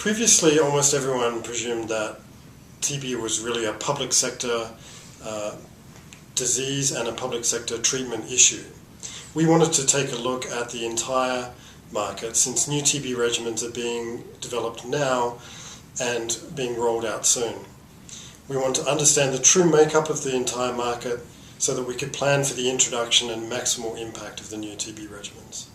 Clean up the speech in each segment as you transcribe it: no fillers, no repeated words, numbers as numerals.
Previously, almost everyone presumed that TB was really a public sector disease and a public sector treatment issue. We wanted to take a look at the entire market, since new TB regimens are being developed now and being rolled out soon. We want to understand the true makeup of the entire market so that we could plan for the introduction and maximal impact of the new TB regimens.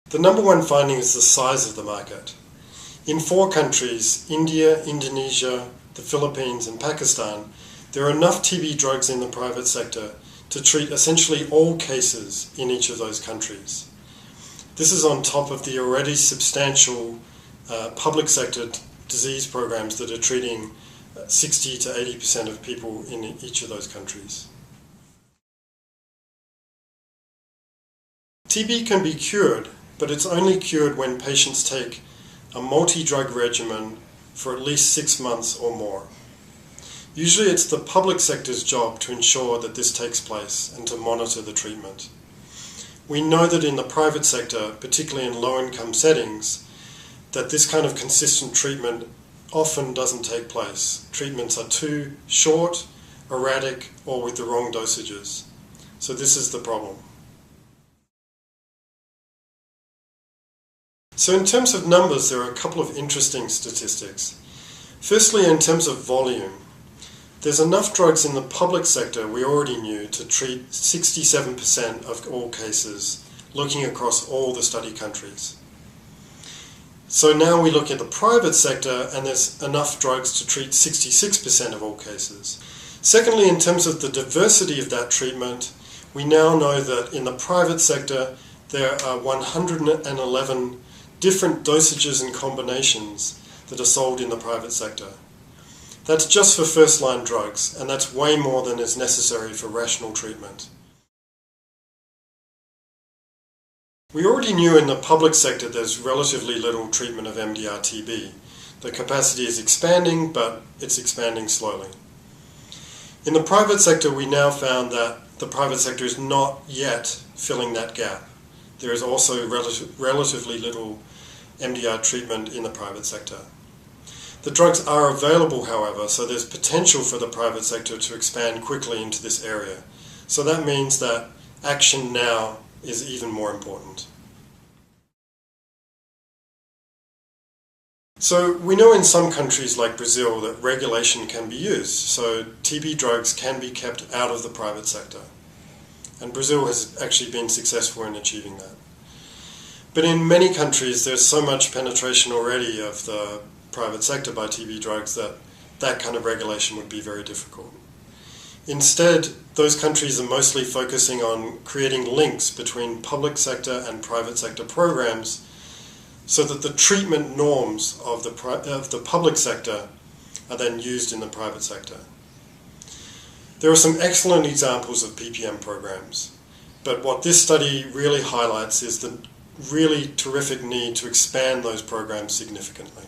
The number one finding is the size of the market. In 4 countries, India, Indonesia, the Philippines and Pakistan, there are enough TB drugs in the private sector to treat essentially all cases in each of those countries. This is on top of the already substantial public sector disease programs that are treating 60 to 80% of people in each of those countries. TB can be cured, but it's only cured when patients take a multi-drug regimen for at least 6 months or more. Usually it's the public sector's job to ensure that this takes place and to monitor the treatment. We know that in the private sector, particularly in low-income settings, that this kind of consistent treatment often doesn't take place. Treatments are too short, erratic, or with the wrong dosages. So this is the problem. So in terms of numbers, there are a couple of interesting statistics. Firstly, in terms of volume, there's enough drugs in the public sector, we already knew, to treat 67% of all cases, looking across all the study countries. So now we look at the private sector, and there's enough drugs to treat 66% of all cases. Secondly, in terms of the diversity of that treatment, we now know that in the private sector, there are 111 different dosages and combinations that are sold in the private sector. That's just for first-line drugs, and that's way more than is necessary for rational treatment. We already knew in the public sector there's relatively little treatment of MDR-TB. The capacity is expanding, but it's expanding slowly. In the private sector, we now found that the private sector is not yet filling that gap. There is also relatively little MDR treatment in the private sector. The drugs are available, however, so there's potential for the private sector to expand quickly into this area. So that means that action now is even more important. So we know in some countries like Brazil that regulation can be used, so TB drugs can be kept out of the private sector. And Brazil has actually been successful in achieving that. But in many countries there's so much penetration already of the private sector by TB drugs that that kind of regulation would be very difficult. Instead, those countries are mostly focusing on creating links between public sector and private sector programs so that the treatment norms of the public sector are then used in the private sector. There are some excellent examples of PPM programs, but what this study really highlights is the really terrific need to expand those programs significantly.